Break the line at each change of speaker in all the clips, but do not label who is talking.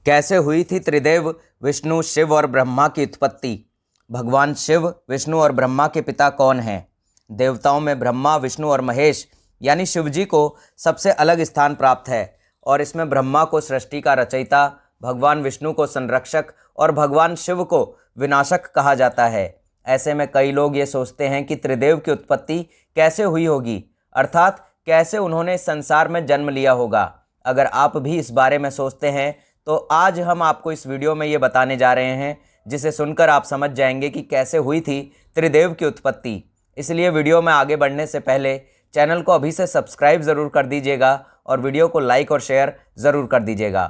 कैसे हुई थी त्रिदेव विष्णु शिव और ब्रह्मा की उत्पत्ति। भगवान शिव विष्णु और ब्रह्मा के पिता कौन हैं। देवताओं में ब्रह्मा विष्णु और महेश यानी शिव जी को सबसे अलग स्थान प्राप्त है और इसमें ब्रह्मा को सृष्टि का रचयिता, भगवान विष्णु को संरक्षक और भगवान शिव को विनाशक कहा जाता है। ऐसे में कई लोग ये सोचते हैं कि त्रिदेव की उत्पत्ति कैसे हुई होगी, अर्थात कैसे उन्होंने संसार में जन्म लिया होगा। अगर आप भी इस बारे में सोचते हैं तो आज हम आपको इस वीडियो में ये बताने जा रहे हैं, जिसे सुनकर आप समझ जाएंगे कि कैसे हुई थी त्रिदेव की उत्पत्ति। इसलिए वीडियो में आगे बढ़ने से पहले चैनल को अभी से सब्सक्राइब ज़रूर कर दीजिएगा और वीडियो को लाइक और शेयर ज़रूर कर दीजिएगा।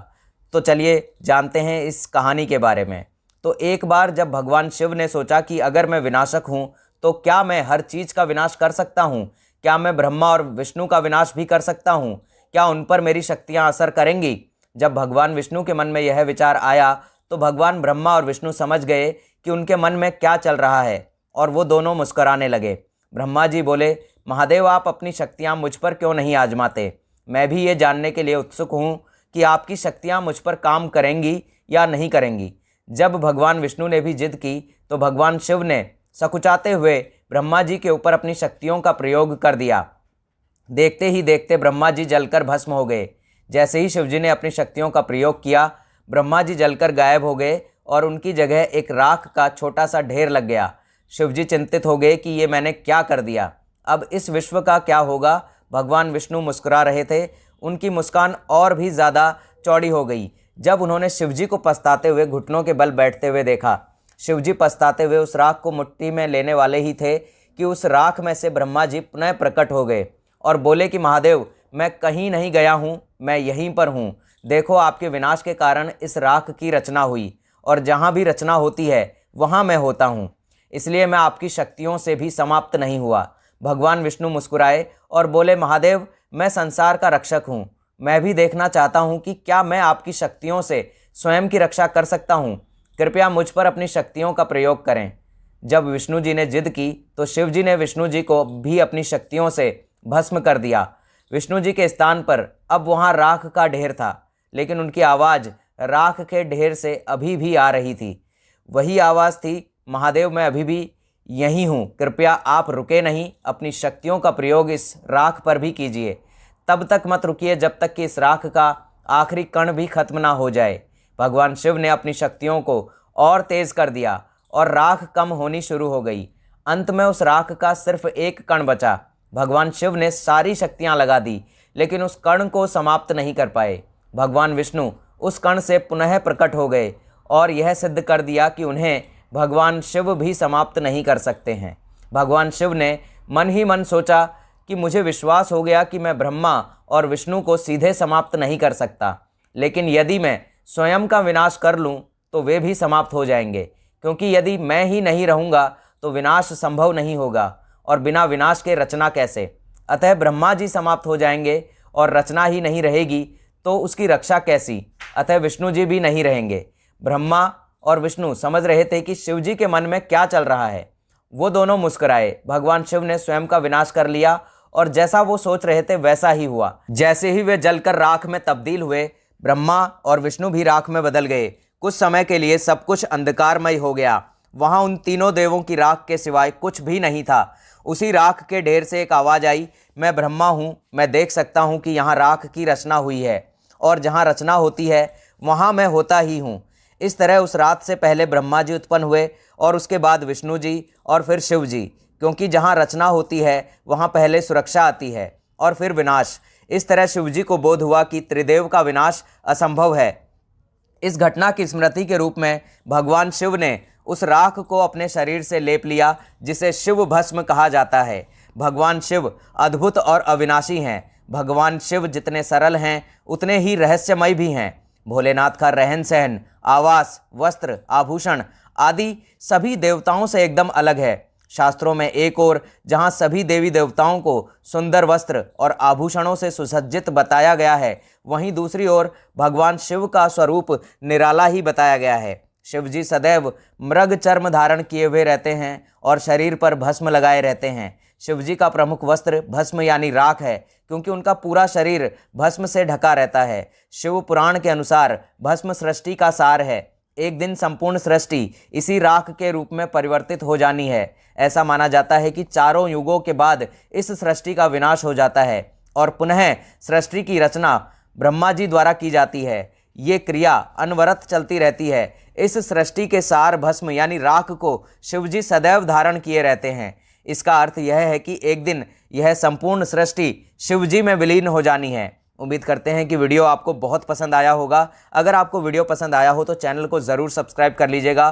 तो चलिए जानते हैं इस कहानी के बारे में। तो एक बार जब भगवान शिव ने सोचा कि अगर मैं विनाशक हूँ तो क्या मैं हर चीज़ का विनाश कर सकता हूँ, क्या मैं ब्रह्मा और विष्णु का विनाश भी कर सकता हूँ, क्या उन पर मेरी शक्तियाँ असर करेंगी। जब भगवान विष्णु के मन में यह विचार आया तो भगवान ब्रह्मा और विष्णु समझ गए कि उनके मन में क्या चल रहा है और वो दोनों मुस्कुराने लगे। ब्रह्मा जी बोले, महादेव आप अपनी शक्तियाँ मुझ पर क्यों नहीं आजमाते। मैं भी ये जानने के लिए उत्सुक हूँ कि आपकी शक्तियाँ मुझ पर काम करेंगी या नहीं करेंगी। जब भगवान विष्णु ने भी जिद की तो भगवान शिव ने सकुचाते हुए ब्रह्मा जी के ऊपर अपनी शक्तियों का प्रयोग कर दिया। देखते ही देखते ब्रह्मा जी जलकर भस्म हो गए। जैसे ही शिव जी ने अपनी शक्तियों का प्रयोग किया, ब्रह्मा जी जलकर गायब हो गए और उनकी जगह एक राख का छोटा सा ढेर लग गया। शिव जी चिंतित हो गए कि ये मैंने क्या कर दिया, अब इस विश्व का क्या होगा। भगवान विष्णु मुस्कुरा रहे थे, उनकी मुस्कान और भी ज़्यादा चौड़ी हो गई जब उन्होंने शिव जी को पछताते हुए घुटनों के बल बैठते हुए देखा। शिव जी पछताते हुए उस राख को मुट्ठी में लेने वाले ही थे कि उस राख में से ब्रह्मा जी पुनः प्रकट हो गए और बोले कि महादेव मैं कहीं नहीं गया हूँ, मैं यहीं पर हूँ। देखो आपके विनाश के कारण इस राख की रचना हुई और जहाँ भी रचना होती है वहाँ मैं होता हूँ, इसलिए मैं आपकी शक्तियों से भी समाप्त नहीं हुआ। भगवान विष्णु मुस्कुराए और बोले, महादेव मैं संसार का रक्षक हूँ, मैं भी देखना चाहता हूँ कि क्या मैं आपकी शक्तियों से स्वयं की रक्षा कर सकता हूँ। कृपया मुझ पर अपनी शक्तियों का प्रयोग करें। जब विष्णु जी ने जिद की तो शिव जी ने विष्णु जी को भी अपनी शक्तियों से भस्म कर दिया। विष्णु जी के स्थान पर अब वहाँ राख का ढेर था, लेकिन उनकी आवाज़ राख के ढेर से अभी भी आ रही थी। वही आवाज़ थी, महादेव मैं अभी भी यहीं हूँ, कृपया आप रुके नहीं, अपनी शक्तियों का प्रयोग इस राख पर भी कीजिए। तब तक मत रुकिए जब तक कि इस राख का आखिरी कण भी खत्म ना हो जाए। भगवान शिव ने अपनी शक्तियों को और तेज़ कर दिया और राख कम होनी शुरू हो गई। अंत में उस राख का सिर्फ एक कण बचा। भगवान शिव ने सारी शक्तियाँ लगा दी, लेकिन उस कण को समाप्त नहीं कर पाए। भगवान विष्णु उस कण से पुनः प्रकट हो गए और यह सिद्ध कर दिया कि उन्हें भगवान शिव भी समाप्त नहीं कर सकते हैं। भगवान शिव ने मन ही मन सोचा कि मुझे विश्वास हो गया कि मैं ब्रह्मा और विष्णु को सीधे समाप्त नहीं कर सकता, लेकिन यदि मैं स्वयं का विनाश कर लूं तो वे भी समाप्त हो जाएंगे, क्योंकि यदि मैं ही नहीं रहूँगा तो विनाश संभव नहीं होगा और बिना विनाश के रचना कैसे। अतः ब्रह्मा जी समाप्त हो जाएंगे और रचना ही नहीं रहेगी तो उसकी रक्षा कैसी। अतः विष्णु जी भी नहीं रहेंगे। ब्रह्मा और विष्णु समझ रहे थे कि शिव जी के मन में क्या चल रहा है। वो दोनों मुस्कुराए। भगवान शिव ने स्वयं का विनाश कर लिया और जैसा वो सोच रहे थे वैसा ही हुआ। जैसे ही वे जलकर राख में तब्दील हुए, ब्रह्मा और विष्णु भी राख में बदल गए। कुछ समय के लिए सब कुछ अंधकारमय हो गया। वहाँ उन तीनों देवों की राख के सिवाय कुछ भी नहीं था। उसी राख के ढेर से एक आवाज़ आई, मैं ब्रह्मा हूँ, मैं देख सकता हूँ कि यहाँ राख की रचना हुई है और जहाँ रचना होती है वहाँ मैं होता ही हूँ। इस तरह उस रात से पहले ब्रह्मा जी उत्पन्न हुए और उसके बाद विष्णु जी और फिर शिव जी, क्योंकि जहाँ रचना होती है वहाँ पहले सुरक्षा आती है और फिर विनाश। इस तरह शिव जी को बोध हुआ कि त्रिदेव का विनाश असंभव है। इस घटना की स्मृति के रूप में भगवान शिव ने उस राख को अपने शरीर से लेप लिया, जिसे शिव भस्म कहा जाता है। भगवान शिव अद्भुत और अविनाशी हैं। भगवान शिव जितने सरल हैं उतने ही रहस्यमय भी हैं। भोलेनाथ का रहन सहन, आवास, वस्त्र, आभूषण आदि सभी देवताओं से एकदम अलग है। शास्त्रों में एक ओर जहाँ सभी देवी देवताओं को सुंदर वस्त्र और आभूषणों से सुसज्जित बताया गया है, वहीं दूसरी ओर भगवान शिव का स्वरूप निराला ही बताया गया है। शिव जी सदैव मृग चर्म धारण किए हुए रहते हैं और शरीर पर भस्म लगाए रहते हैं। शिवजी का प्रमुख वस्त्र भस्म यानी राख है, क्योंकि उनका पूरा शरीर भस्म से ढका रहता है। शिव पुराण के अनुसार भस्म सृष्टि का सार है। एक दिन संपूर्ण सृष्टि इसी राख के रूप में परिवर्तित हो जानी है। ऐसा माना जाता है कि चारों युगों के बाद इस सृष्टि का विनाश हो जाता है और पुनः सृष्टि की रचना ब्रह्मा जी द्वारा की जाती है। ये क्रिया अनवरत चलती रहती है। इस सृष्टि के सार भस्म यानी राख को शिवजी सदैव धारण किए रहते हैं। इसका अर्थ यह है कि एक दिन यह संपूर्ण सृष्टि शिवजी में विलीन हो जानी है। उम्मीद करते हैं कि वीडियो आपको बहुत पसंद आया होगा। अगर आपको वीडियो पसंद आया हो तो चैनल को ज़रूर सब्सक्राइब कर लीजिएगा